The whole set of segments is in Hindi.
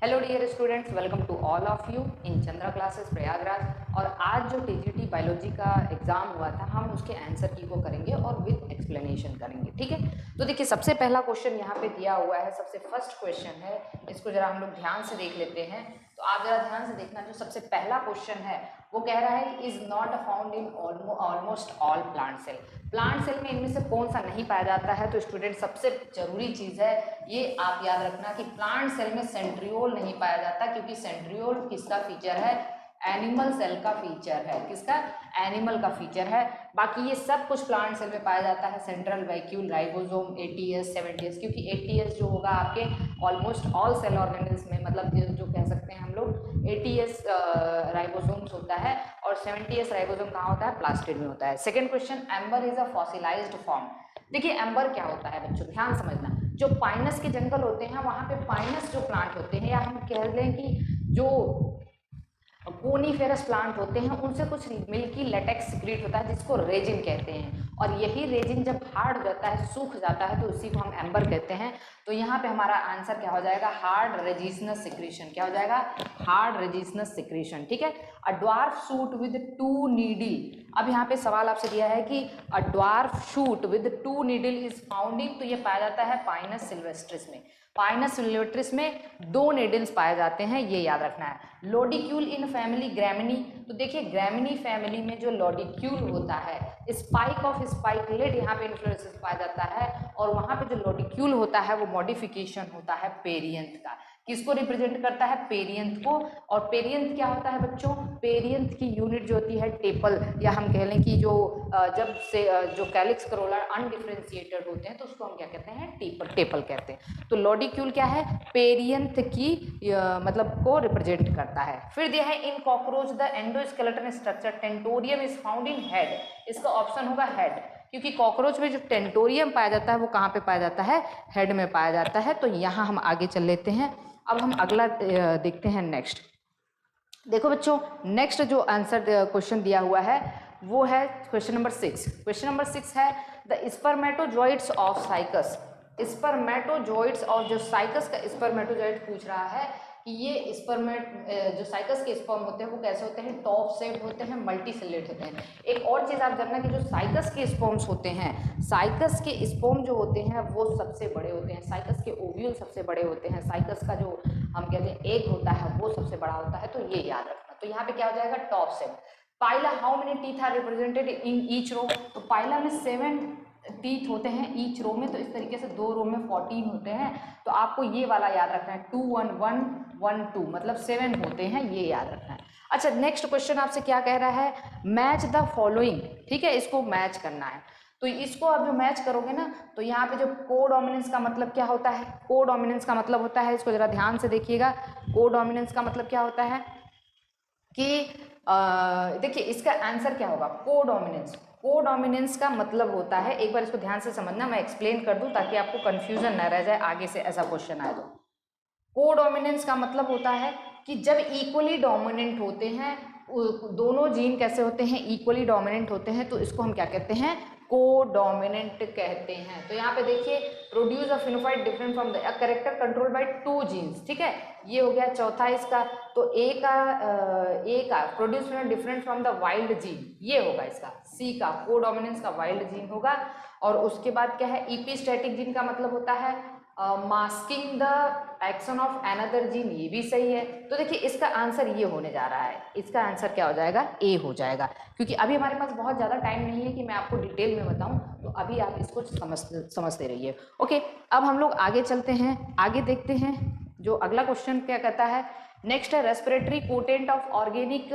Hello dear students, welcome to all of you in Chandra classes Prayagraj. और आज जो टीजीटी बायोलॉजी का एग्जाम हुआ था, हम उसके आंसर की को करेंगे और विद एक्सप्लेनेशन करेंगे। ठीक है, तो देखिए सबसे पहला क्वेश्चन यहाँ पे दिया हुआ है, सबसे फर्स्ट क्वेश्चन है। इसको जरा हम लोग ध्यान से देख लेते हैं। तो आप जरा ध्यान से देखना, जो सबसे पहला क्वेश्चन है वो कह रहा है is not found in almost all plant cell. Plant cell में इनमें से कौन सा नहीं पाया जाता है? तो स्टूडेंट सबसे जरूरी चीज है ये आप याद रखना कि प्लांट सेल में सेंट्रियोल नहीं पाया जाता, क्योंकि सेंट्रियोल किसका फीचर है? एनिमल सेल का फीचर है। किसका? एनिमल का फीचर है। बाकी ये सब कुछ प्लांट सेल में पाया जाता है, central vacuole, ribosome, ATS, 70s, क्योंकि एटीएस जो होगा आपके ऑलमोस्ट ऑल सेल ऑर्गेनिल्स में, मतलब जो कह सकते हैं हम लोग एटीएस राइबोसोम्स होता है और 70s राइबोसोम कहाँ होता है? प्लास्टिड में होता है। Second question, amber is a fossilised form. देखिए एम्बर क्या होता है बच्चों, ध्यान समझना। जो पाइनस के जंगल होते हैं वहां पे पाइनस जो प्लांट होते हैं, या हम कह लें कि जो कोनीफेरस प्लांट होते हैं, उनसे कुछ मिल्की लेटेक्स सिक्रीट होता है जिसको रेजिन कहते हैं। और यही रेजिन जब हार्ड हो जाता है, सूख जाता है, तो उसी को हम एम्बर कहते हैं। तो यहाँ पे हमारा आंसर क्या हो जाएगा? Hard resinous secretion. क्या हो जाएगा? Hard resinous secretion. ठीक है। A dwarf shoot with 2 needle. अब यहाँ पे सवाल आपसे दिया है कि a dwarf shoot with 2 needle is found in, तो ये पाया जाता है पाइनस सिल्वेस्ट्रिस में। पाइनस सिल्वेस्ट्रिस में 2 नीडल्स पाए जाते हैं, ये याद रखना है। लॉडिक्यूल इन फैमिली ग्रैमिनी। तो देखिए ग्रैमिनी फैमिली में जो लॉडिक्यूल होता है, स्पाइक ऑफ स्पाइकलेट यहाँ पे इन्फ्लोरेसेंस पाया जाता है। और वहां पे जो लॉडिक्यूल होता है वो मॉडिफिकेशन होता है पेरियंथ का। किसको रिप्रेजेंट करता है? पेरियंथ को। और पेरियंथ क्या होता है बच्चों? पेरियंथ की यूनिट जो होती है टेपल, या हम कह लें कि जो जब से जो कैलिक्स करोला अनडिफरेंशिएटेड होते हैं तो उसको हम क्या कहते हैं? टेपल कहते हैं। तो लॉडिक्यूल क्या है? पेरियंथ की मतलब को रिप्रेजेंट करता है। फिर दिया है इन cockroach the endoskeleton structure tentorium is found in head. इसका ऑप्शन होगा हेड, क्योंकि कॉकरोच में जो टेंटोरियम पाया जाता है वो कहाँ पे पाया जाता है? हेड में पाया जाता है। तो यहाँ हम आगे चल लेते हैं। अब हम अगला देखते हैं नेक्स्ट। देखो बच्चों, नेक्स्ट जो आंसर क्वेश्चन दिया हुआ है वो है क्वेश्चन नंबर 6। क्वेश्चन नंबर 6 है द स्पर्मेटोजोइड्स ऑफ साइकस। स्पर्मेटोजोइड्स और जो साइकस का स्पर्मेटोजोइड पूछ रहा है कि ये जो साइकस के स्पर्म होते हैं वो कैसे होते हैं? टॉप सेट होते हैं, मल्टी सेलेट होते हैं। एक और चीज आप जानना कि जो साइकस के स्पर्म्स होते हैं, साइकस के स्पर्म जो होते हैं वो सबसे बड़े होते हैं। साइकस के ओव्यूल सबसे बड़े होते हैं। साइकस का जो हम कहते हैं एग होता है वो सबसे बड़ा होता है। तो ये याद रखना। तो यहाँ पे क्या हो जाएगा? Top set. Pila how many teeth are represented in each row. तो पाइला में 7 टीथ होते हैं ईच रो में। तो इस तरीके से 2 रो में 14 होते हैं। तो आपको ये वाला याद रखना है, 2 1 1 1 2, मतलब 7 होते हैं, ये याद रखना है। अच्छा, नेक्स्ट क्वेश्चन आपसे क्या कह रहा है? Match the following. ठीक है, इसको मैच करना है। तो इसको आप जो मैच करोगे ना, तो यहाँ पे जो कोडोमिनेंस का मतलब क्या होता है? कोडोमिनेंस का मतलब होता है, इसको जरा ध्यान से देखिएगा। कोडोमिनेंस का मतलब क्या होता है कि देखिए इसका आंसर क्या होगा? कोडोमिनेंस। कोडोमिनेंस का मतलब होता है, एक बार इसको ध्यान से समझना, मैं एक्सप्लेन कर दूं ताकि आपको कंफ्यूजन ना रह जाए आगे से ऐसा क्वेश्चन आए तो। कोडोमिनेंस का मतलब होता है कि जब इक्वली डोमिनेंट होते हैं, दोनों जीन कैसे होते हैं? इक्वली डोमिनेंट होते हैं, तो इसको हम क्या कहते हैं? कोडोमिनेंट कहते हैं। तो यहाँ पे देखिए, produce a phenotype different from the character control by 2 genes. ठीक है, ये हो गया चौथा इसका। तो ए का produce different from the wild gene, ये होगा इसका। सी का कोडोमिनेंस का वाइल्ड जीन होगा। और उसके बाद क्या है? इपिस्टैटिक जीन का मतलब होता है masking the action of another gene, ये भी सही है। तो देखिए इसका आंसर ये होने जा रहा है। इसका आंसर क्या हो जाएगा? ए हो जाएगा। क्योंकि अभी हमारे पास बहुत ज़्यादा टाइम नहीं है कि मैं आपको डिटेल में बताऊं, तो अभी आप इसको समझते रहिए। ओके, अब हम लोग आगे चलते हैं, आगे देखते हैं जो अगला क्वेश्चन क्या कहता है। नेक्स्ट है respiratory potent of organic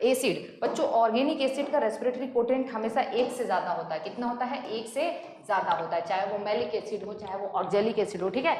acid. बच्चों ऑर्गेनिक एसिड का रेस्पिरेटरी पोटेंट हमेशा 1 से ज़्यादा होता है। कितना होता है? 1 से ज़्यादा होता है, चाहे वो मैलिक एसिड हो चाहे वो ऑक्जेलिक एसिड हो। ठीक है,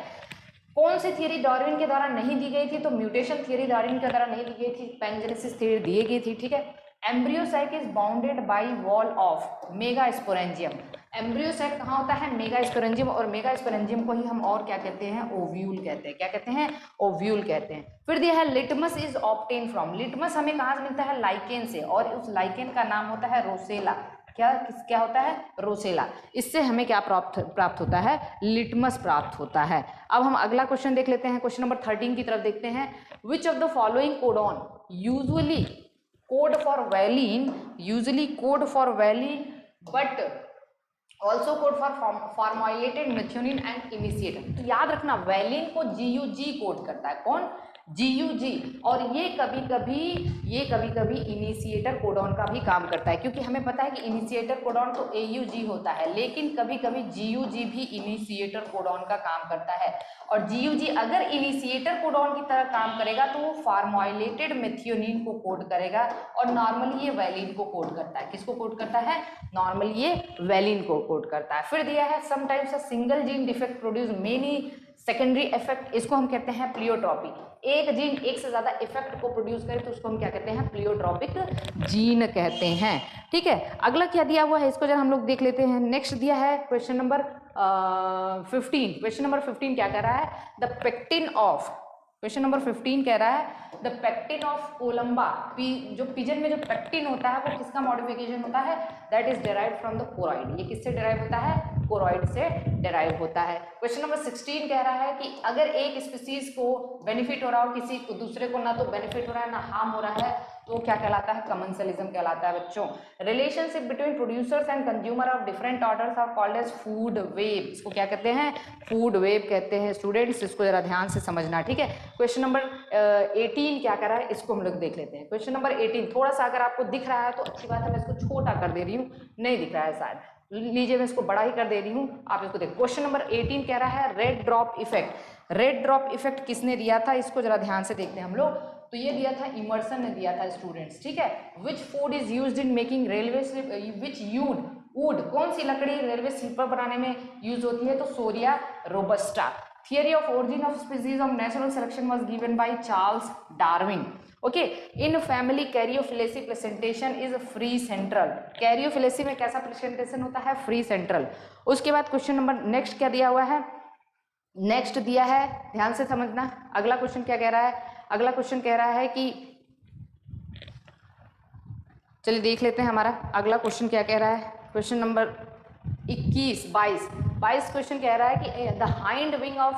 कौन सी थियरी डार्विन के द्वारा नहीं दी गई थी? तो म्यूटेशन थियरी डार्विन के द्वारा नहीं दी गई थी, पैनजेनेसिस थियरी दी गई थी। ठीक है, embryo sac is bounded by wall of megasporangium. Embryo sac कहाँ होता है? Megasporangium. और मेगा स्पोरेंजियम को ही हम और क्या कहते हैं? ओव्यूल कहते हैं। क्या कहते हैं? ओव्यूल कहते हैं। फिर दिया है litmus is obtain from. Litmus हमें कहाँ से मिलता है? लाइकेन से, और उस लाइकेन का नाम होता है रोसेला। क्या होता है? रोसेला। इससे हमें क्या प्राप्त होता है? लिटमस प्राप्त होता है। अब हम अगला क्वेश्चन देख लेते हैं, क्वेश्चन नंबर 13 की तरफ देखते हैं। Which of the following codon usually code for valine but also code for formulated methionine and initiator. तो याद रखना वैलिन को GUG कोड करता है। कौन? GUG। और ये कभी कभी इनिशिएटर कोडॉन का भी काम करता है, क्योंकि हमें पता है कि इनिशिएटर कोडॉन तो AUG होता है, लेकिन कभी कभी GUG भी इनिशिएटर कोडॉन का काम करता है। और GUG अगर इनिशिएटर कोडॉन की तरह काम करेगा तो वो फॉर्मुलेटेड मेथियोनिन को कोड करेगा, और नॉर्मली ये वैलिन को कोड करता है। किसको कोड करता है? नॉर्मली ये वैलिन को कोड करता है। फिर दिया है sometimes a single gene defect produce many secondary effect. इसको हम कहते हैं प्लियोट्रॉपी। एक जीन एक से ज्यादा इफेक्ट को प्रोड्यूस करे तो उसको हम क्या कहते हैं? प्लियोट्रॉपिक जीन कहते हैं। ठीक है, अगला क्या दिया हुआ है इसको जरा हम लोग देख लेते हैं। नेक्स्ट दिया है क्वेश्चन नंबर 15। क्वेश्चन नंबर 15 क्या कह रहा है? The pectin of, question number 15 कह रहा है द पेक्टिन ऑफ कोलंबा। जो पिजन में जो पेक्टिन होता है वो किसका मॉडिफिकेशन होता है? That is derived from the choroid. ये किससे डेराइव होता है? कोरॉइड से डेराइव होता है। क्वेश्चन नंबर 16 कह रहा है कि अगर एक स्पीसीज को बेनिफिट हो रहा हो, किसी दूसरे को ना तो बेनिफिट हो रहा है ना हार्म हो रहा है, तो क्या कहलाता है? कमेंसलिज्म कहलाता है बच्चों। Relationship between producers and consumer of different orders are called as food web. इसको क्या कहते हैं? फूड वेब कहते हैं। स्टूडेंट्स इसको जरा ध्यान से समझना, ठीक है। क्वेश्चन नंबर 18 क्या कर रहा है इसको हम लोग देख लेते हैं। क्वेश्चन नंबर 18 थोड़ा सा अगर आपको दिख रहा है तो अच्छी बात है, मैं इसको छोटा कर दे रही हूँ, नहीं दिख रहा है शायद, लीजिए मैं इसको बड़ा ही कर दे रही हूँ, आप इसको देखो। क्वेश्चन नंबर 18 कह रहा है red drop effect. Red drop effect किसने दिया था? इसको जरा ध्यान से देखते हैं हम लोग। तो ये दिया था इमर्सन ने दिया था स्टूडेंट्स, ठीक है। Which food is used in making railway which would, कौन सी लकड़ी रेलवे स्लीपर बनाने में यूज होती है? तो Shorea robusta. Theory of origin of species of natural selection was given by Charles Darwin. Okay, in family Caryophyllaceae presentation is free central. Caryophyllaceae में कैसा प्रेजेंटेशन होता है? Free central. उसके बाद क्वेश्चन नंबर नेक्स्ट क्या दिया हुआ है? नेक्स्ट दिया है, ध्यान से समझना, अगला क्वेश्चन क्या कह रहा है? अगला क्वेश्चन कह रहा है कि, चलिए देख लेते हैं हमारा अगला क्वेश्चन क्या कह रहा है। क्वेश्चन नंबर 22 क्वेश्चन कह रहा है कि the hind wing of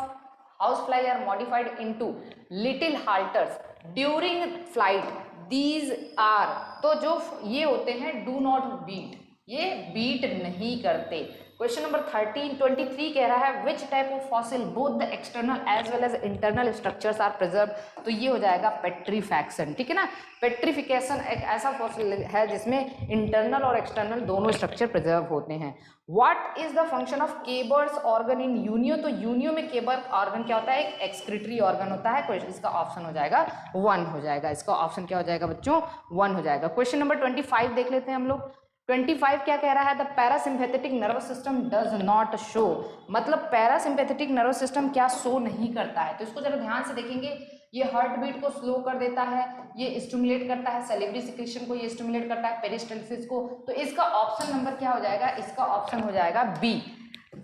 house fly are modified into little halters during flight. These are, तो जो ये होते हैं डू नॉट बीट, ये बीट नहीं करते। क्वेश्चन नंबर 23 कह रहा है which type of fossil both the external as well as internal structures are preserve. तो ये हो जाएगा पेट्रीफैक्शन, ठीक है ना। पेट्रीफिकेशन एक ऐसा फॉसिल है जिसमें इंटरनल और एक्सटर्नल दोनों स्ट्रक्चर प्रिजर्व होते हैं। What is the function of Keber's organ in Unio. तो यूनियो में केबर ऑर्गन क्या होता है? एक एक्सक्रीटरी ऑर्गन होता है। क्वेश्चन इसका ऑप्शन हो जाएगा 1 हो जाएगा। इसका ऑप्शन क्या हो जाएगा बच्चों? 1 हो जाएगा। क्वेश्चन नंबर 25 देख लेते हैं हम लोग। 25 क्या कह रहा है? The parasympathetic nervous system does not show. मतलब पैरासिम्पैथेटिक नर्वस सिस्टम क्या शो नहीं करता है? तो इसको जरा ध्यान से देखेंगे। ये हार्ट बीट को स्लो कर देता है, ये स्टिमुलेट करता है सैलिवरी सिक्रीशन को, ये स्टिमुलेट करता है पेरिस्टाल्सिस को। तो इसका ऑप्शन नंबर क्या हो जाएगा? इसका ऑप्शन हो जाएगा बी।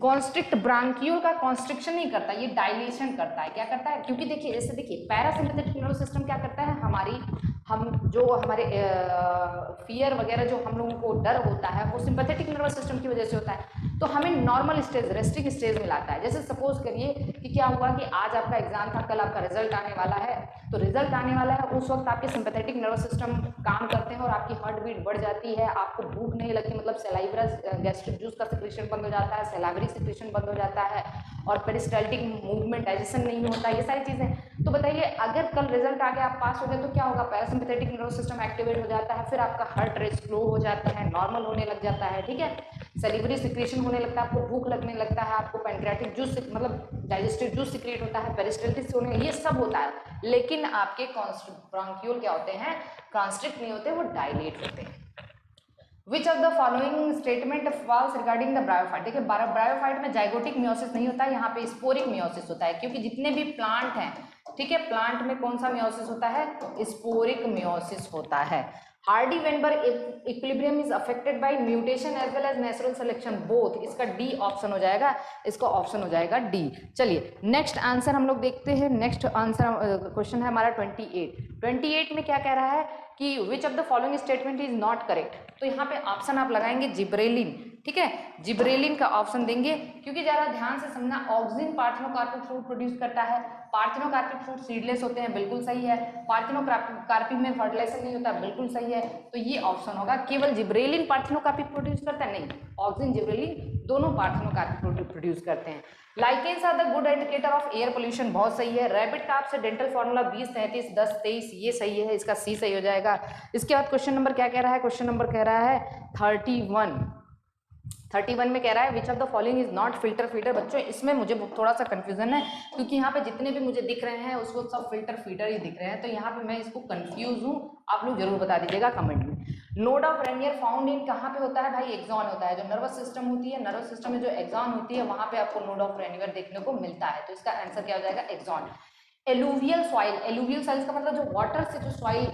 कॉन्स्ट्रिक्ट ब्रांकियोल का कॉन्स्ट्रिक्शन नहीं करता, ये डायलेशन करता है। क्या करता है? क्योंकि देखिए, जैसे देखिए पैरासिम्पैथेटिक नर्वस सिस्टम क्या करता है? हमारे फियर वगैरह जो हम लोगों को डर होता है वो सिंपैथेटिक नर्वस सिस्टम की वजह से होता है। तो हमें नॉर्मल स्टेज, रेस्टिंग स्टेज में लाता है। जैसे सपोज करिए कि क्या हुआ कि आज आपका एग्जाम था, कल आपका रिजल्ट आने वाला है, तो रिजल्ट आने वाला है, उस वक्त आपके सिंपैथेटिक नर्वस सिस्टम काम करते हैं और आपकी हार्ट बीट बढ़ जाती है, आपको भूख नहीं लगती, मतलब सलाइवरस गैस्ट्रिक जूस का सिक्रीशन बंद हो जाता है, सैलिवरी सिक्रीशन बंद हो जाता है, और पेरिस्टाल्टिक मूवमेंट डाइजेशन नहीं होता, ये सारी चीज़ें। तो बताइए, अगर कल रिजल्ट आ गया, आप पास हो गए, तो क्या होगा? पैरासिम्पैथेटिक नर्वस सिस्टम एक्टिवेट हो जाता है, फिर आपका हार्ट रेट स्लो हो जाता है, नॉर्मल होने लग जाता है, ठीक है। सैलिवरी सिक्रीशन होने लगता है, आपको भूख लगने लगता है, आपको पैंक्रियाटिक जूस मतलब डाइजेस्टिव जूस सिक्रिएट होता है, पेरिस्टाल्टिस होने, ये सब होता है। लेकिन आपके ब्रांकियोल क्या होते हैं? कॉन्स्ट्रिक्ट नहीं होते, वो डायलेट होते हैं। Which of the following statement false regarding the bryophyte. देखिए, ब्रायोफाइट में जाइगोटिक मियोसिस नहीं होता है, यहाँ पे स्पोरिक मियोसिस होता है, क्योंकि जितने भी प्लांट हैं, ठीक है, प्लांट में कौन सा मियोसिस होता है? स्पोरिक मियोसिस होता है। Hardy Weinberg equilibrium is affected by mutation as well as natural selection both. इसका डी ऑप्शन हो जाएगा, इसका ऑप्शन हो जाएगा डी। चलिए नेक्स्ट आंसर हम लोग देखते हैं। नेक्स्ट आंसर क्वेश्चन है हमारा 28 में क्या कह रहा है? कि विच of the following statement is not correct, तो यहाँ पे ऑप्शन आप लगाएंगे जिब्रेलिन, ठीक है, जिब्रेलिन का ऑप्शन देंगे, क्योंकि जरा ध्यान से समझना, ऑक्सिन पार्थेनोकार्पिक फ्रूट प्रोड्यूस करता है, पार्थेनोकार्पिक फ्रूट सीडलेस होते हैं, बिल्कुल सही है, पार्थेनोकार्पिक में फर्टिलाइजेशन नहीं होता, बिल्कुल सही है, तो ये ऑप्शन होगा। केवल जिब्रेलिन पार्थेनोकार्पिक प्रोड्यूस करता है, नहीं, ऑक्सिन जिब्रेलिन दोनों पार्थेनोकार्पिक प्रोड्यूस करते हैं। Lichens are the good indicator of air pollution, बहुत सही है। रैबिट का आपसे डेंटल फॉर्मूला 20 33 10 23, ये सही है, इसका सी सही हो जाएगा। इसके बाद क्वेश्चन नंबर क्या कह रहा है, क्वेश्चन नंबर कह रहा है 31 में कह रहा है which of the following is not filter feeder. बच्चों इसमें मुझे थोड़ा सा कंफ्यूजन है, क्योंकि यहाँ पे जितने भी मुझे दिख रहे हैं उसको सब फिल्टर फीडर ही दिख रहे हैं, तो यहाँ पे मैं इसको कंफ्यूज हूँ, आप लोग जरूर बता दीजिएगा कमेंट में। Node of Rainier found in कहाँ पे होता है भाई, एक्सॉन होता है, जो नर्वस सिस्टम होती है, नर्वस सिस्टम में जो एक्सॉन होती है वहां पे आपको नोड ऑफ रेनियर देखने को मिलता है, तो इसका आंसर क्या हो जाएगा, axon. Alluvial soil, alluvial soil का मतलब जो वाटर से जो सॉइल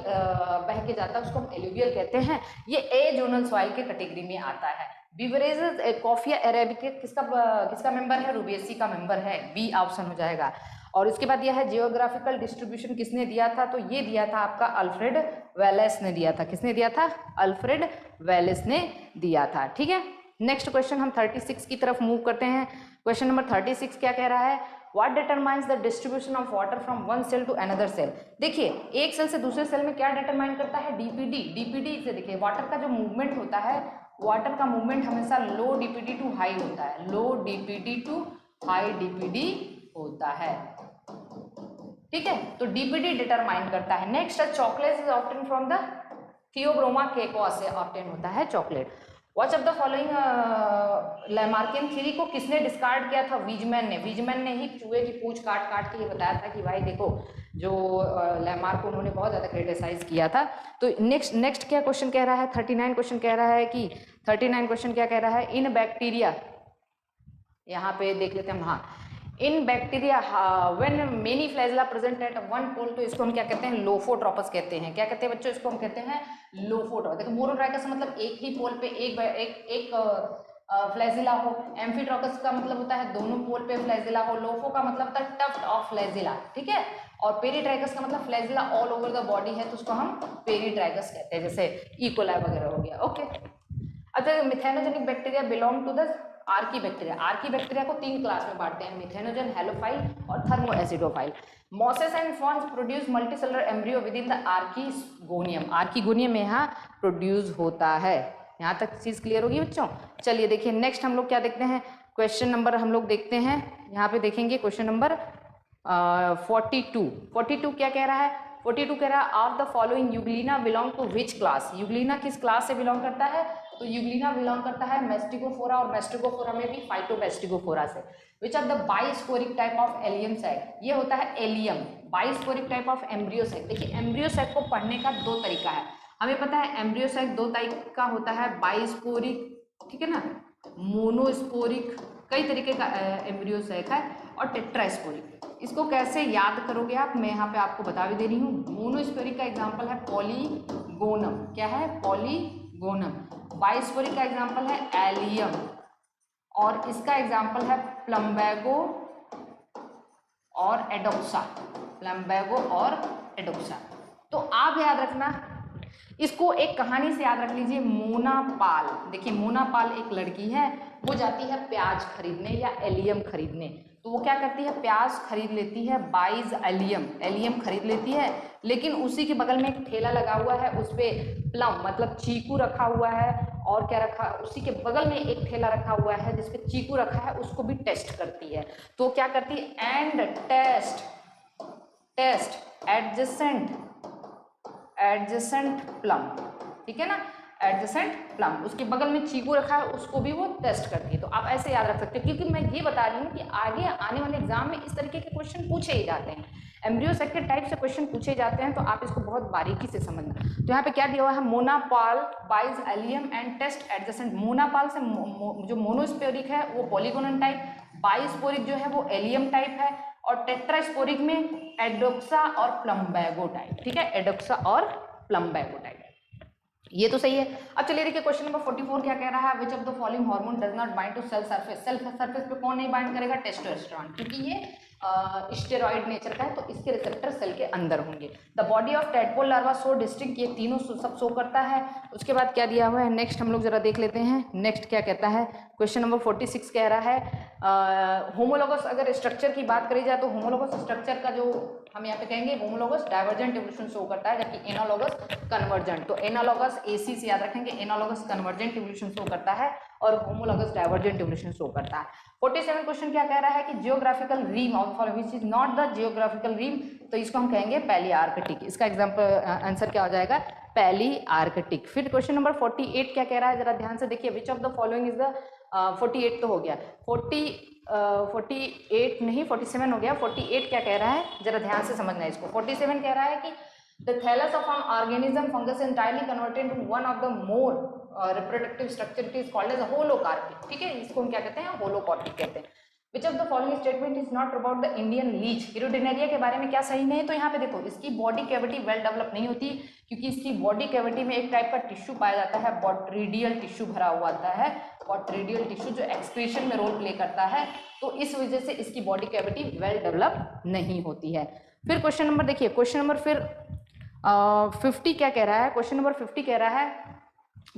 बह के जाता है उसको हम एलुवियल कहते हैं, ये एजोनल सॉइल के कैटेगरी में आता है। बिवरेजेस कॉफिया अरेबिका किसका मेंबर है, रूबिएसी का मेंबर है, बी ऑप्शन हो जाएगा। और इसके बाद यह है जियोग्राफिकल डिस्ट्रीब्यूशन किसने दिया था, तो ये दिया था आपका अल्फ्रेड वेलेस ने दिया था, किसने दिया था, अल्फ्रेड वेलेस ने दिया था, ठीक है। नेक्स्ट क्वेश्चन हम 36 की तरफ मूव करते हैं। क्वेश्चन नंबर 36 क्या कह रहा है, what determines the distribution of water from one cell to another cell. देखिए एक सेल से दूसरे सेल में क्या डिटरमाइन करता है, डीपीडी, डीपीडी से देखिए वाटर का जो मूवमेंट होता है, वाटर का मूवमेंट हमेशा लो डीपीडी टू हाई होता है, low DPD to high DPD होता है, ठीक है, तो डीपीडी डिटरमाइन करता है। Next chocolate is obtain from the Theobroma cacao से ऑब्टेन होता है chocolate. What of the following Lamarckian theory को किसने डिस्कार्ड किया था, वीजमैन ने, वीजमैन ने ही चूहे की पूंछ काट काट के ये बताया था कि भाई देखो जो लैमार्क को उन्होंने बहुत ज़्यादा क्रिटिसाइज किया था। तो नेक्स्ट क्या क्वेश्चन कह रहा है, 39 क्वेश्चन कह रहा है कि 39 क्वेश्चन क्या कह रहा है, इन बैक्टीरिया, यहाँ पे देख लेते हैं हम, हाँ, in bacteria when many flagella present at one pole, तो इसको हम क्या कहते हैं, लोफोट्रोपस कहते हैं। क्या कहते हैं बच्चों, इसको हम कहते हैं लोफोट्रोपस। देखो मोनोट्राइकस मतलब एक ही पोल पे एक फ्लैजिला हो, एम्फीट्रोकस का मतलब होता है दोनों पोल पे फ्लैजिला हो, लोफो का मतलब होता है टफ्ट ऑफ फ्लैजिला, ठीक है, और पेरीट्राइकस का मतलब flagella all over the body है, तो उसको हम पेरीट्राइकस कहते हैं, जैसे इकोलाई वगैरह हो गया, ओके। अच्छा, methanogenic bacteria belong to the archaebacteria, archaebacteria को 3 क्लास में बांटते हैं, मिथेनोजन, हेलोफाइल और thermoacidophile. Mosses and ferns produce multicellular embryo within the archegonium, archegonium में यहाँ प्रोड्यूस होता है। यहाँ तक चीज़ क्लियर होगी बच्चों। चलिए देखिए नेक्स्ट हम लोग क्या देखते हैं, क्वेश्चन नंबर हम लोग देखते हैं, यहाँ पे देखेंगे क्वेश्चन नंबर 42 क्या कह रहा है, 42 कह रहा है of the following Euglena belong to which class, Euglena किस क्लास से बिलोंग करता है, तो यूग्लिना बिलोंग करता है मेस्टिकोफोरा, और मेस्टिकोफोरा में भी फाइटोमेस्टिकोफोरा से। Which of the bisporic type of Allium sac, ये होता है Allium. Bisporic type of embryo sac, देखिए एम्ब्रियो सैक को पढ़ने का 2 तरीका है, हमें पता है एम्ब्रियो सैक 2 टाइप का होता है, बाइस्पोरिक, ठीक है ना, मोनोस्पोरिक, कई तरीके का एम्ब्रियो सैक है, और टेट्रास्पोरिक। इसको कैसे याद करोगे आप, मैं यहाँ पे आपको बता भी दे रही हूँ। मोनोस्पोरिक का एग्जाम्पल है पॉलीगोनम, क्या है, पॉलीगोनम। बाइस्पोरिक का एग्जाम्पल है एलियम, और इसका एग्जाम्पल है प्लम्बैगो और एडोक्सा, प्लम्बैगो और एडोक्सा। तो आप याद रखना, इसको एक कहानी से याद रख लीजिए, मोना पाल। देखिए मोना पाल एक लड़की है, वो जाती है प्याज खरीदने या एलियम खरीदने, तो वो क्या करती है, प्याज खरीद लेती है, बाइज एलियम खरीद लेती है, लेकिन उसी के बगल में एक ठेला लगा हुआ है, उस पर प्लम मतलब चीकू रखा हुआ है, और क्या रखा, उसी के बगल में एक ठेला रखा हुआ है जिसपे चीकू रखा है, उसको भी टेस्ट करती है। तो क्या करती है, एंड टेस्ट एडजेसेंट प्लम, ठीक है ना, एडजेसेंट प्लम, उसके बगल में चीकू रखा है, उसको भी वो टेस्ट करती है। तो आप ऐसे याद रख सकते हो, क्योंकि मैं ये बता रही हूँ कि आगे आने वाले एग्जाम में इस तरीके के क्वेश्चन पूछे ही जाते हैं, एम्ब्रियो सैक के टाइप से क्वेश्चन पूछे जाते हैं, तो आप इसको बहुत बारीकी से समझना। तो यहाँ पे क्या दिया हुआ है, monopal bias Allium and test adjacent. Monopal से जो मोनोस्पोरिक है वो पॉलीगोनल टाइप, बाइस्पोरिक जो है वो एलियम टाइप है, और टेट्रास्पोरिक में एडोक्सा और प्लम्बैगो टाइप, ठीक है, एडोक्सा और प्लम्बैगो टाइप, ये तो सही है। अब चलिए देखिए क्वेश्चन नंबर 44 क्या कह रहा है, which of the following hormone does not bind to cell surface, cell surface पे कौन नहीं बाइंड करेगा, टेस्टोस्टेरोन, क्योंकि ये स्टेरॉइड नेचर का है, तो इसके रिसेप्टर सेल के अंदर होंगे। The body of tadpole larva show distinct, ये तीनों सब शो करता है। उसके बाद क्या दिया हुआ है नेक्स्ट हम लोग जरा देख लेते हैं। नेक्स्ट क्या कहता है, क्वेश्चन नंबर 46 कह रहा है होमोलोगस, अगर स्ट्रक्चर की बात करी जाए तो होमोलोगस स्ट्रक्चर का जो हम यहाँ पे कहेंगे होमोलोगस डाइवर्जेंट इवोल्यूशन शो करता है, जबकि एनालॉगस कन्वर्जेंट। तो एनालॉगस एसी से याद रखेंगे, एनालॉगस कन्वर्जेंट इवोल्यूशन शो करता है और होमोलोगस डाइवर्जेंट इवोल्यूशन शो करता है। 47 क्वेश्चन क्या कह रहा है कि geographical realm of following which is not the geographical realm, तो इसको हम कहेंगे पैलियार्कटिक। इसका एग्जांपल आंसर क्या हो जाएगा, पैलियार्कटिक। फिर क्वेश्चन नंबर 48 क्या कह रहा है, जरा ध्यान से देखिए, विच of the following is the 48 तो हो गया, 48 नहीं 47 हो गया, 48 क्या कह रहा है जरा ध्यान से समझना है इसको। 47 कह रहा है कि the thallus of an organism fungus entirely converted into one of the more reproductive structure, it is called as a holocarpic। ठीक है, इसको हम क्या कहते हैं, होलोकॉर्टिक कहते हैं। Which of the following statement is not about the Indian leech? हिरोडिनेरिया के बारे में क्या सही नहीं है, तो यहाँ पे देखो इसकी बॉडी कैविटी वेल डेवलप नहीं होती, क्योंकि इसकी बॉडी कैविटी में एक टाइप का टिश्यू पाया जाता है, बॉट्रीडियल टिश्यू भरा हुआ आता है, बॉट्रीडियल टिश्यू जो एक्सक्रीशन में रोल प्ले करता है, तो इस वजह से इसकी बॉडी कैविटी वेल डेवलप नहीं होती है। फिर क्वेश्चन नंबर देखिए, क्वेश्चन नंबर फिर 50 क्या कह रहा है, क्वेश्चन नंबर 50 कह रहा है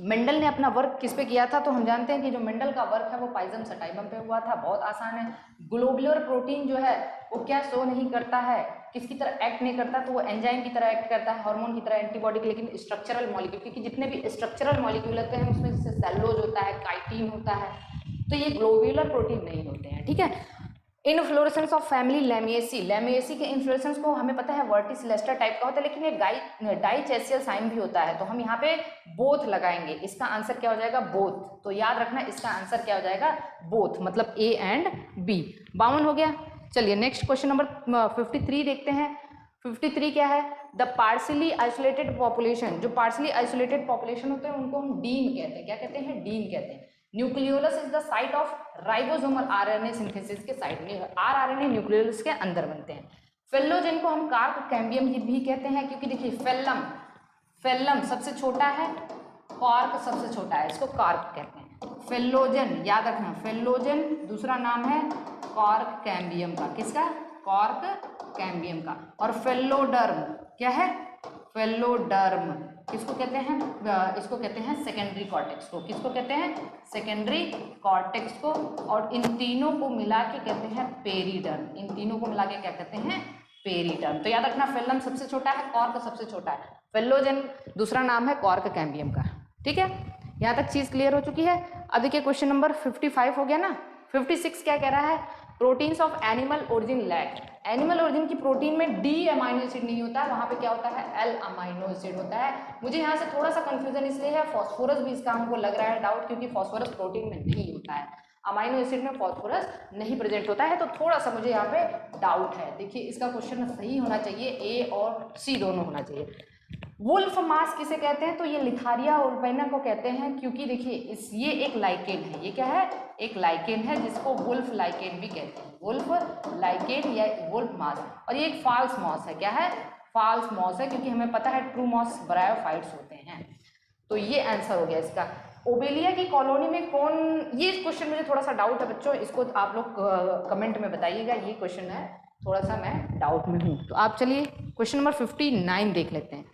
मेंडल ने अपना वर्क किस पे किया था, तो हम जानते हैं कि जो मेंडल का वर्क है वो पाइजम सटाइबम पे हुआ था, बहुत आसान है। ग्लोबुलर प्रोटीन जो है वो क्या शो नहीं करता है, किसकी तरह एक्ट नहीं करता, तो वो एंजाइम की तरह एक्ट करता है, हार्मोन की तरह, एंटीबॉडी की, लेकिन स्ट्रक्चरल मॉलिक्यूल, क्योंकि जितने भी स्ट्रक्चरल मॉलिक्यूल होते हैं उसमें जैसे सेलुलोज होता है, काइटिन होता है, तो ये ग्लोबुलर प्रोटीन नहीं होते हैं। ठीक है, इनफ्लोरेसेंस ऑफ फैमिली लैमिएसी, लैमिएसी के इन्फ्लोरेसेंस को हमें पता है वर्टिसिलेस्टर टाइप का होता है, लेकिन ये डाइचेसियल साइन भी होता है, तो हम यहाँ पे बोथ लगाएंगे। इसका आंसर क्या हो जाएगा, बोथ। तो याद रखना इसका आंसर क्या हो जाएगा, बोथ, मतलब ए एंड बी। 52 हो गया। चलिए नेक्स्ट क्वेश्चन नंबर 53 देखते हैं। 53 क्या है, द पार्शियली आइसोलेटेड पॉपुलेशन, जो पार्शियली आइसोलेटेड पॉपुलेशन होते हैं उनको हम डीन कहते हैं। क्या कहते हैं, डीन कहते हैं। Nucleolus is the site of ribosomal RNA synthesis के साइट में, आरएनए न्यूक्लियोलस के अंदर बनते हैं। फेलोजेन को हम कार्क कैम्बियम भी कहते हैं, क्योंकि देखिए फेलम सबसे छोटा है, कॉर्क सबसे छोटा है, इसको कार्क कहते हैं। फेलोजेन याद रखना, फेलोजेन दूसरा नाम है कॉर्क कैम्बियम का, किसका, कॉर्क कैम्बियम का। और फेलोडर्म क्या है, फेलोडर्म किसको कहते हैं, इसको कहते हैं सेकेंडरी कॉर्टेक्स को, किसको कहते हैं, सेकेंडरी कॉर्टेक्स को। और इन तीनों को मिला के कहते हैं पेरिडर्म, इन तीनों को मिला के क्या कहते हैं, पेरिडर्म। तो याद रखना फेलम सबसे छोटा है, कॉर्क सबसे छोटा है, फेलोजेन दूसरा नाम है कॉर्क कैम्बियम का। ठीक है, यहाँ तक चीज क्लियर हो चुकी है। अब देखिए क्वेश्चन नंबर 55 हो गया ना। 56 क्या कह रहा है, proteins of animal origin lack, animal origin की प्रोटीन में डी अमाइनो एसिड नहीं होता है, वहां पे क्या होता है, एल अमाइनो एसिड होता है। मुझे यहाँ से थोड़ा सा कंफ्यूजन इसलिए है, फॉस्फोरस भी इसका हमको लग रहा है डाउट, क्योंकि फॉस्फोरस प्रोटीन में नहीं होता है, अमाइनो एसिड में फॉस्फोरस नहीं प्रेजेंट होता है, तो थोड़ा सा मुझे यहाँ पे डाउट है। देखिए इसका क्वेश्चन सही होना चाहिए, ए और सी दोनों होना चाहिए। वुल्फ मास किसे कहते हैं, तो ये लिथारिया उल्पेना को कहते हैं, क्योंकि देखिए ये एक लाइकेन है, ये क्या है, एक लाइकेन है जिसको वुल्फ लाइकेन भी कहते हैं, वुल्फ लाइकेन या वुल्फ मास। और ये एक फाल्स मॉस है, क्या है, फाल्स मॉस है, क्योंकि हमें पता है ट्रू मॉस ब्रायोफाइट्स होते हैं। तो ये आंसर हो गया इसका। ओबेलिया की कॉलोनी में कौन, ये क्वेश्चन मुझे थोड़ा सा डाउट है बच्चों, इसको आप लोग कमेंट में बताइएगा, ये क्वेश्चन है थोड़ा सा मैं डाउट में हूँ। तो आप चलिए क्वेश्चन नंबर 59 देख लेते हैं।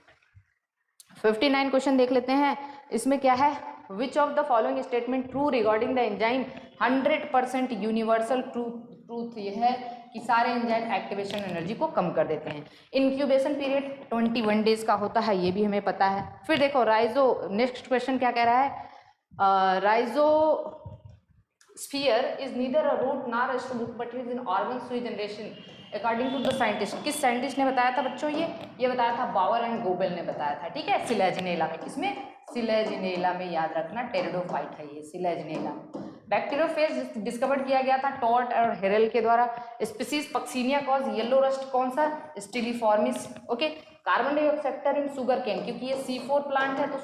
59 क्वेश्चन देख लेते हैं। इसमें क्या है, which of the following statement true regarding the enzyme, 100% universal truth ये है कि सारे एंजाइम एक्टिवेशन एनर्जी को कम कर देते हैं। इंक्यूबेशन पीरियड 21 डेज का होता है, ये भी हमें पता है। फिर देखो राइजो, नेक्स्ट क्वेश्चन क्या कह रहा है, rhizosphere is neither a root nor a shoot but is in organ sui generation according to the scientist. किस साइंटिस्ट ने बताया था बच्चों, ये बताया था बावर एंड गोबेल ने बताया था। ठीक है, सिलेजिनेला में, किसमें, सिलेजिनेला में, याद रखना टेरिडोफाइट है ये, सिलेजिनेला। बैक्टीरियोफेज डिस्कवर किया गया था टॉट और हेरेल के द्वारा। Species Puccinia cause yellow rust कौन सा, striiformis. Okay, carbon dioxide in sugar cane, क्योंकि ये C4 प्लांट है, तो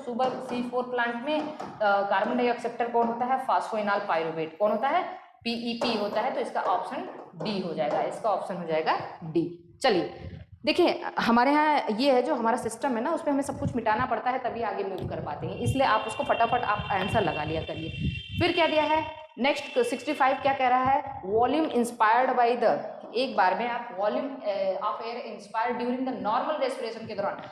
C4 प्लांट में कार्बन डाइऑक्साइड कौन होता है, फास्फोइनाल पाइरुवेट कौन होता है, PEP होता है। तो इसका ऑप्शन डी हो जाएगा, इसका ऑप्शन हो जाएगा डी। चलिए देखिए हमारे यहाँ ये है जो हमारा सिस्टम है ना, उसमें हमें सब कुछ मिटाना पड़ता है तभी आगे मूव कर पाते हैं, इसलिए आप उसको फटाफट आप आंसर लगा लिया करिए। फिर क्या दिया है नेक्स्ट 65 क्या कह रहा है, वॉल्यूम इंस्पायर्ड बाय द एक बार में आप volume of air inspired during the normal respiration के दौरान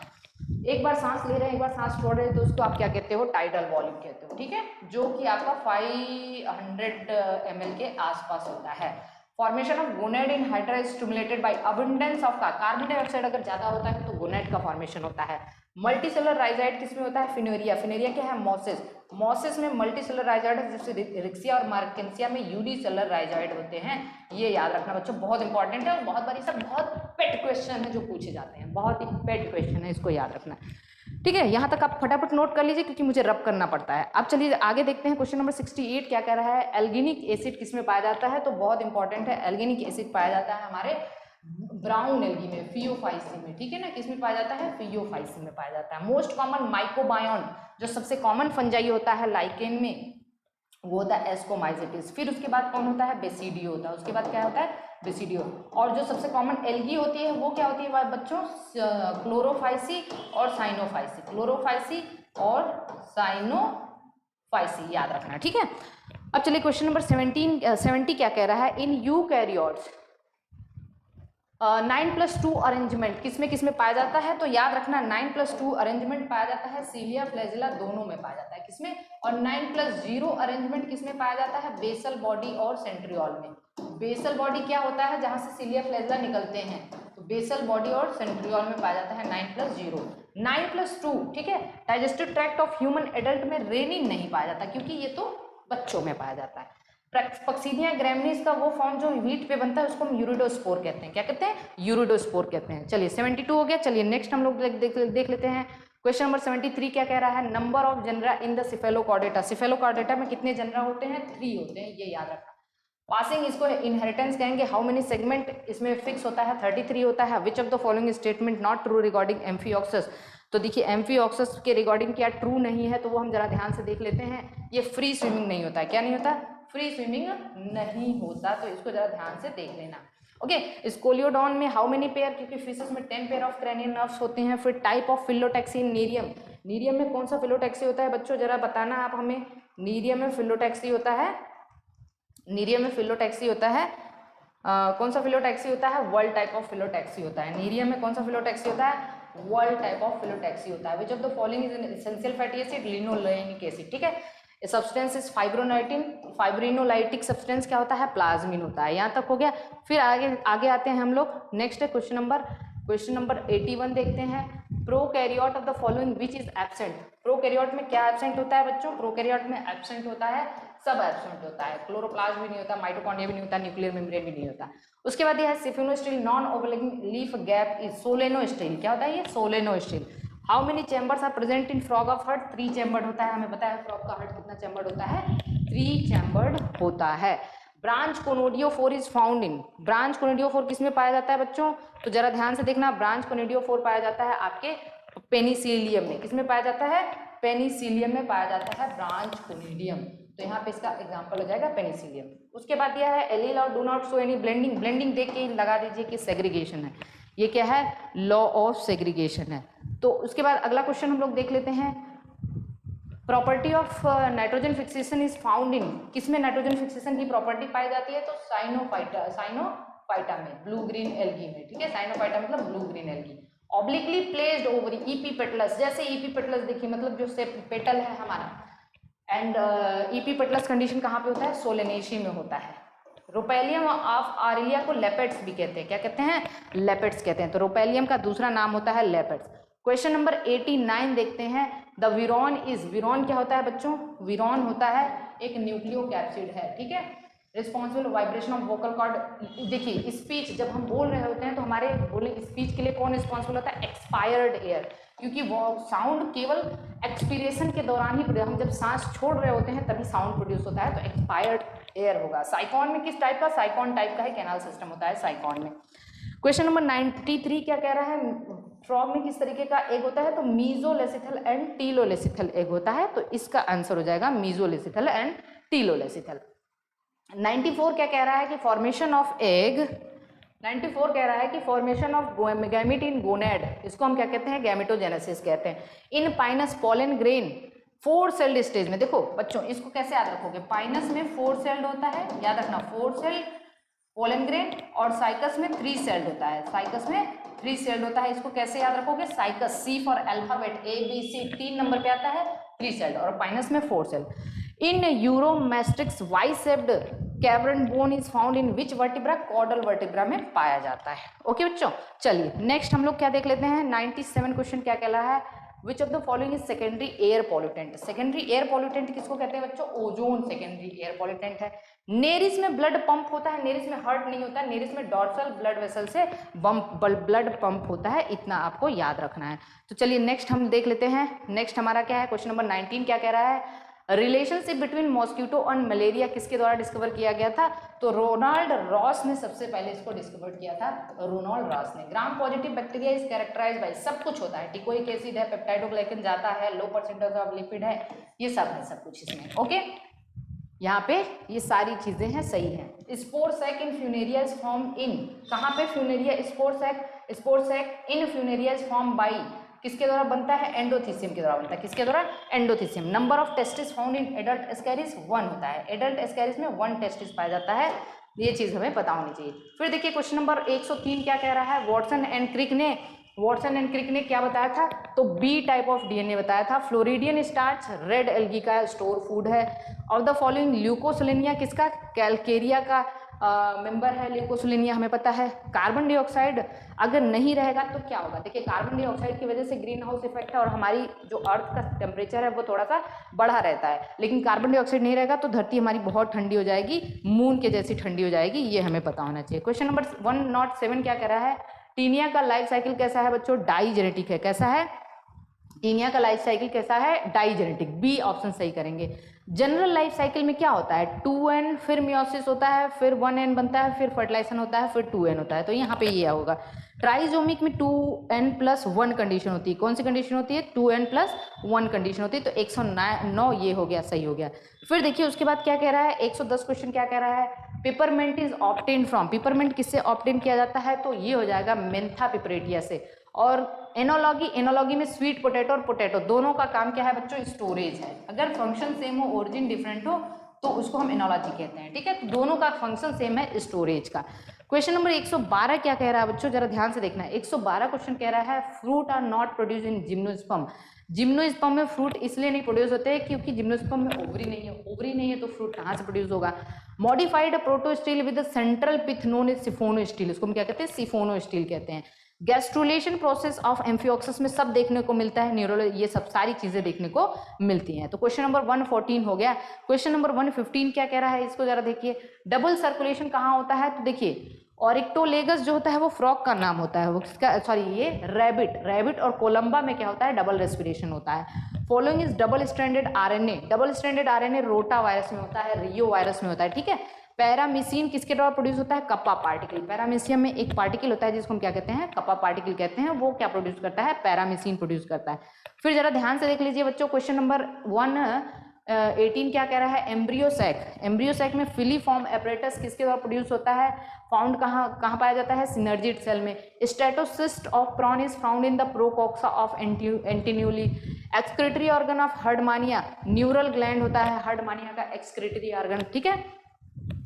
एक बार सांस ले रहे हैं एक बार सांस छोड़ रहे हैं तो उसको आप क्या कहते हो, टाइडल वॉल्यूम कहते हो, ठीक है, जो कि आपका 500 ml के आसपास होता है। Formation of gonad in hydra is stimulated by abundance of carbon dioxide, अगर ज्यादा होता है तो गोनेड का फॉर्मेशन होता है। मल्टीसेलर राइजाइड किसमें होता है, फिनेरिया। फिनेरिया क्या है, मॉसेस। मॉसेस में मल्टीसेलर राइजाइड है, जैसे रिक्सिया और मार्केंसिया में यूनिसेलर राइजाइड होते हैं। ये याद रखना बच्चों, बहुत इंपॉर्टेंट है और बहुत बार सब बहुत पेट क्वेश्चन है जो पूछे जाते हैं, बहुत ही पेट क्वेश्चन है, इसको याद रखना। ठीक है, यहाँ तक आप फटाफट नोट कर लीजिए क्योंकि मुझे रब करना पड़ता है। अब चलिए आगे देखते हैं, क्वेश्चन नंबर 68 क्या कह रहा है, एल्गिनिक एसिड किसमें पाया जाता है, तो बहुत इंपॉर्टेंट है। एल्गिनिक एसिड पाया जाता है हमारे ब्राउन एल्गी में, फियोफाइसी में, ठीक है ना, किसमें पाया जाता है, फियोफाइसी में पाया जाता है। मोस्ट कॉमन माइकोबायोन, जो सबसे कॉमन फंजाई होता है लाइकेन में, वो होता है एस्कोमाइजेटिस। फिर उसके बाद कौन होता है, बेसिडियो होता है। उसके बाद क्या होता है, बेसिडियो। और जो सबसे कॉमन एल्गी होती है वो क्या होती है बच्चों, क्लोरोफाइसी और साइनोफाइसी। क्लोरोफाइसी और साइनोफाइसी याद रखना, ठीक है। अब चलिए क्वेश्चन नंबर 70 क्या कह रहा है, इन यूकैरियोट्स 9+2 अरेंजमेंट किसमें पाया जाता है, तो याद रखना 9+2 अरेंजमेंट पाया जाता है सीलिया फ्लैजिला दोनों में पाया जाता है, किसमें, और 9+0 अरेंजमेंट किसमें पाया जाता है, बेसल बॉडी और सेंट्रियोल में। बेसल बॉडी क्या होता है, जहां से सीलिया फ्लैजिला निकलते हैं, तो बेसल बॉडी और सेंट्रियोल में पाया जाता है 9+0। 9+2, ठीक है। Digestive tract of human adult में रेनिन नहीं पाया जाता क्योंकि ये तो बच्चों में पाया जाता है। पक्सीनिया ग्रैमिनीज का वो फॉर्म जो व्हीट पे बनता है उसको हम यूरिडोस्पोर कहते हैं, क्या कहते हैं, यूरिडोस्पोर कहते हैं। चलिए 72 हो गया। चलिए नेक्स्ट हम लोग देख लेते हैं क्वेश्चन नंबर 73 क्या कह रहा है, number of genera in the Cephalochordata. Cephalochordata में कितने जनरा होते हैं, 3 होते हैं, ये याद रखना। पासिंग इसको इनहेरिटेंस कहेंगे। हाउ मेनी सेगमेंट इसमें फिक्स होता है, 33 होता है। Which of the following statement not true regarding amphioxus, तो देखिए एम्फिऑक्सस के रिगार्डिंग क्या ट्रू नहीं है, तो वो हम जरा ध्यान से देख लेते हैं। ये फ्री स्विमिंग नहीं होता है, क्या नहीं होता, फ्री स्विमिंग नहीं होता, तो इसको जरा ध्यान से देख लेना। ओके, स्कोलियोडॉन में हाउ मेनी पेयर, क्योंकि फिशेस में 10 पेयर ऑफ क्रेनियल नर्व्स होते हैं। फिर type of phyllotaxy in Nerium, Nerium में कौन सा फिलोटैक्सी होता है बच्चों, जरा बताना आप हमें। नीरियम में फिलोटैक्सी होता है, नीरियम में फिलोटैक्सी होता है कौन सा फिलोटैक्सी होता है, वर्ल्ड टाइप ऑफ फिलोटैक्सी होता है। नीरियम में कौन सा फिलोटैक्सी होता है, वर्ल्ड टाइप ऑफ फिलोटैक्सी होता है। Which of the following is an essential fatty acid, linolenic acid, ठीक है। सब्सटेंस इज फाइब्रोनाइटिन, फाइब्रिनोलाइटिक सब्सटेंस क्या होता है, प्लाज्मिन होता है। यहाँ तक हो गया। फिर आगे आते हैं हम लोग, नेक्स्ट है क्वेश्चन नंबर 81 देखते हैं। Prokaryote of the following which is absent, prokaryote में क्या एब्सेंट होता है बच्चों, प्रोकैरियोट में एब्सेंट होता है, सब एब्सेंट होता है, क्लोरोप्लास्ट भी नहीं होता, माइटोकॉन्ड्रिया भी नहीं होता, न्यूक्लियर मेम्ब्रेन भी नहीं होता। उसके बाद यह है siphonostele non overlapping leaf gap is solenostele, क्या होता है ये, solenostele. How many chambers are present in frog of heart, 3 chambered होता है। हमें पता है फ्रॉग का हार्ट कितना चैम्बर्ड होता है, 3 चैम्बर्ड होता है। Branch conidiophore is found in, branch conidiophore किसमें पाया जाता है बच्चों, तो जरा ध्यान से देखना, ब्रांच कोनोडियोफोर पाया जाता है आपके पेनिसिलियम में, किसमें पाया जाता है, पेनिसिलियम में पाया जाता है ब्रांच कोनिडियम, तो यहाँ पे इसका एग्जांपल हो जाएगा पेनिसिलियम। उसके बाद यह है एलील और do not show any blending, blending देख के लगा दीजिए कि सेग्रीगेशन है, ये क्या है, लॉ ऑफ सेग्रीगेशन है। तो उसके बाद अगला क्वेश्चन हम लोग देख लेते हैं, property of nitrogen fixation is found इन, किसमें नाइट्रोजन फिक्सेशन की प्रॉपर्टी पाई जाती है, तो साइनोफाइटा में, ब्लू ग्रीन एल्गी में, ठीक है। साइनोफाइटा मतलब blue green algae. Obliquely placed ovary, epipetalous, जैसे इपीपेटलस देखिए, मतलब जो से पेटल है हमारा, एंड इपीपेटलस कंडीशन कहाँ पे होता है, सोलेनेशी में होता है। रोपेलियम ऑफ आरिलिया को लेपेट्स भी कहते हैं, क्या कहते हैं, लेपेट्स कहते हैं, तो रोपेलियम का दूसरा नाम होता है लेपेट्स। क्वेश्चन नंबर 89 देखते हैं, द विरॉन इज, विरॉन क्या होता है बच्चों, विरॉन होता है एक न्यूक्लियोकैप्सिड है, ठीक है। Responsible vibration of vocal cord, देखिए स्पीच जब हम बोल रहे होते हैं तो हमारे बोले स्पीच के लिए कौन रिस्पॉन्सिबल होता है, एक्सपायर्ड एयर, क्योंकि वो साउंड केवल एक्सपीरेशन के दौरान ही, हम जब सांस छोड़ रहे होते हैं तभी साउंड प्रोड्यूस होता है, तो एक्सपायर्ड एयर होगा। साइकॉन में किस टाइप का, साइकॉन टाइप का है, कैनाल सिस्टम होता है साइकॉन में। क्वेश्चन नंबर 93 क्या कह रहा है, फ्रॉग में किस तरीके का एग होता है, तो मीजोलेसिथल एंड टीलोलेसिथल एग होता है, तो इसका आंसर हो जाएगा मीजोलेसिथल एंड टीलोलेसिथल। 94 क्या कह रहा है कि फॉर्मेशन ऑफ एग, 94 कह रहा है कि formation of gamete in gonad, इसको हम क्या कहते हैं, गैमेटोजेनेसिस कहते हैं। In pinus pollen grain 4 celled stage में, देखो बच्चों इसको कैसे याद रखोगे, पाइनस में 4 सेल्ड होता है, याद रखना 4 सेल्ड पोलन ग्रेन, और साइकस में 3 सेल्ड होता है, साइकस में 3 सेल्ड होता है। इसको कैसे याद रखोगे, cycas C for alphabet ABC 3 number पे आता है 3 सेल्ड, और पाइनस में 4 celled. In uromastix Y shaped cavern bone is found in which vertebra, caudal vertebra में पाया जाता है। ओके बच्चों, चलिए नेक्स्ट हम लोग क्या देख लेते हैं। 97 क्वेश्चन क्या कहला है, which of the following is secondary air pollutant. Secondary air pollutant किसको कहते हैं बच्चों, ओजोन सेकेंडरी एयर पॉल्यूटेंट है। नेरिस में ब्लड पंप होता है, नेरिस में हार्ट नहीं होता है, नेरिस में डॉर्सल ब्लड वेसल से ब्लड पंप होता है, इतना आपको याद रखना है। तो चलिए नेक्स्ट हम देख लेते हैं। नेक्स्ट हमारा क्या है, क्वेश्चन नंबर 19 क्या कह रहा है, रिलेशनशिप बिटवीन मॉस्किटो और मलेरिया किसके द्वारा डिस्कवर किया गया था, तो रोनाल्ड रॉस ने सबसे पहले इसको डिस्कवर किया था, रोनाल्ड रॉस ने। Gram positive bacteria is characterised by, सब कुछ होता है, टिकोइक एसिड है, पेप्टाइडोग्लाइकन जाता है, लो परसेंटेज ऑफ लिपिड है, ये सब है, सब कुछ इसमें। ओके, यहाँ पे ये सारी चीजें हैं, सही है। Spore sac in Funaria is form in, कहाँ पे Funaria, spore sac in Funaria is form by, किसके द्वारा बनता है, एंडोथीसियम के द्वारा बनता है, किसके द्वारा, endothecium. Number of testis found in adult Ascaris 1 होता है, एडल्ट एस्कैरिस में 1 टेस्टिस पाया जाता है, ये चीज हमें पता होनी चाहिए। फिर देखिए क्वेश्चन नंबर 103 क्या कह रहा है, वॉटसन एंड क्रिक ने क्या बताया था, तो बी टाइप ऑफ डीएनए बताया था। फ्लोरिडियन स्टार्च रेड एल्गी का स्टोर फूड है। ऑफ द फॉलोइंग ल्यूकोसिलेनिया किसका, कैलकेरिया का मेंबर है ल्यूकोसिलेनिया, हमें पता है। कार्बन डाइऑक्साइड अगर नहीं रहेगा तो क्या होगा, देखिए कार्बन डाइऑक्साइड की वजह से ग्रीन हाउस इफेक्ट है और हमारी जो अर्थ का टेम्परेचर है वो थोड़ा सा बढ़ा रहता है, लेकिन कार्बन डाइऑक्साइड नहीं रहेगा तो धरती हमारी बहुत ठंडी हो जाएगी, मून के जैसी ठंडी हो जाएगी, ये हमें पता होना चाहिए। क्वेश्चन नंबर 107 क्या कह रहा है, टीनिया का लाइफ साइकिल कैसा है बच्चों, डाईजेनेटिक है। कैसा है, टीनिया का लाइफ साइकिल कैसा है, डाईजेनेटिक, बी ऑप्शन सही करेंगे। जनरल लाइफ साइकिल में क्या होता है, 2n, फिर मियोसिस होता है, फिर 1n बनता है, फिर फर्टिलाइजेशन होता है, फिर 2n होता है, तो यहाँ पे ये होगा। ट्राइजोमिक में 2n+1 कंडीशन होती है, कौन सी कंडीशन होती है, 2n+1 कंडीशन होती है, तो 109 ये हो गया, सही हो गया। फिर देखिए उसके बाद क्या कह रहा है, 110 क्वेश्चन क्या कह रहा है, peppermint is obtain from, peppermint किससे ऑब्टेन किया जाता है, तो ये हो जाएगा मेंथा पिपरेटिया से। और एनोलॉगी में स्वीट पोटैटो और पोटैटो दोनों का काम क्या है बच्चों, स्टोरेज है। अगर फंक्शन सेम हो, ओरिजिन डिफरेंट हो, तो उसको हम एनोलॉजी कहते हैं, ठीक है। तो दोनों का फंक्शन सेम है, स्टोरेज का। क्वेश्चन नंबर 112 क्या कह रहा है बच्चों, जरा ध्यान से देखना है। 112 क्वेश्चन कह रहा है, fruit are not produce in gymnosperm. Gymnosperm में फ्रूट इसलिए नहीं प्रोड्यूस होते हैं क्योंकि जिम्नोस्पर्म में ओवरी नहीं है, ओवरी नहीं है तो फ्रूट कहाँ से प्रोड्यूस होगा। Modified protostele with central pith known is siphonostele, इसको हम क्या कहते हैं, सिफोनोस्टील कहते हैं। गैस्ट्रुलेशन प्रोसेस ऑफ एम्फियोक्सिस में सब देखने को मिलता है, न्यूरोलॉजी, ये सब सारी चीजें देखने को मिलती हैं। तो क्वेश्चन नंबर 114 हो गया। क्वेश्चन नंबर 115 क्या कह रहा है, इसको जरा देखिए। डबल सर्कुलेशन कहाँ होता है, तो देखिए ऑरिक्टोलेगस जो होता है वो फ्रॉग का नाम होता है, वो किसका, सॉरी ये रैबिट और कोलंबा में क्या होता है, डबल रेस्पिरेशन होता है। Following is double stranded RNA, double stranded RNA rota virus में होता है, रियो वायरस में होता है, ठीक है। पैरामीसिन किसके द्वारा प्रोड्यूस होता है, कप्पा पार्टिकल। पैरामीसियम में एक पार्टिकल होता है जिसको हम क्या कहते हैं, कप्पा पार्टिकल कहते हैं, वो क्या प्रोड्यूस करता है, पैरामीसिन प्रोड्यूस करता है। फिर जरा ध्यान से देख लीजिए बच्चों, क्वेश्चन नंबर 118 क्या कह रहा है, एम्ब्रियोसैक में फिलीफॉर्म एपरेटस किसके द्वारा प्रोड्यूस होता है, फाउंड कहाँ पाया जाता है, सिनर्जिड सेल में। Statocyst of prawn is found in the procoxa of antennule. Excretory organ of herdmania, neural gland होता है हर्डमानिया का एक्सक्रीटरी ऑर्गन, ठीक है।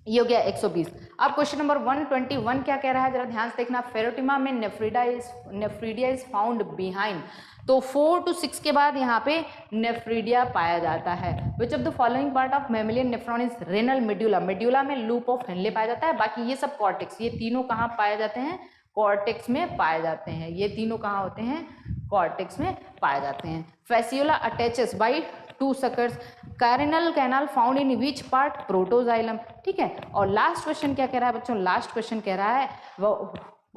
ये हो गया 120। अब क्वेश्चन नंबर 121 क्या कह रहा है, जरा ध्यान से देखना। फेरोटिमा में नेफ्रीडिया इज फाउंड बिहाइंड, तो 4 to 6 के बाद यहाँ पे नेफ्रीडिया पाया जाता है। Which of the following part of mammalian nephron is renal medulla, medulla में लूप ऑफ हेनले पाया जाता है, बाकी ये सब कॉर्टेक्स, ये तीनों कहाँ पाए जाते हैं, कॉर्टेक्स में पाए जाते हैं, ये तीनों कहाँ होते हैं, कॉर्टेक्स में पाए जाते हैं। Fasciola attaches by 2 suckers, carinal canal found in which part, protoxylem, ठीक है। और लास्ट क्वेश्चन क्या कह रहा है बच्चों, लास्ट क्वेश्चन कह रहा है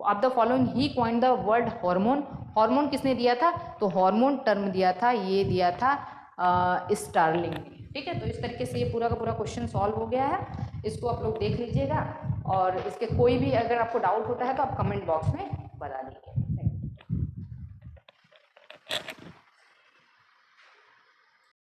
of the following he coined the word hormone, hormone किसने दिया था, तो हार्मोन टर्म दिया था, ये दिया था स्टार्लिंग ने, ठीक है। तो इस तरीके से ये पूरा का पूरा क्वेश्चन सॉल्व हो गया है, इसको आप लोग देख लीजिएगा, और इसके कोई भी अगर आपको डाउट होता है तो आप कमेंट बॉक्स में बता दीजिए।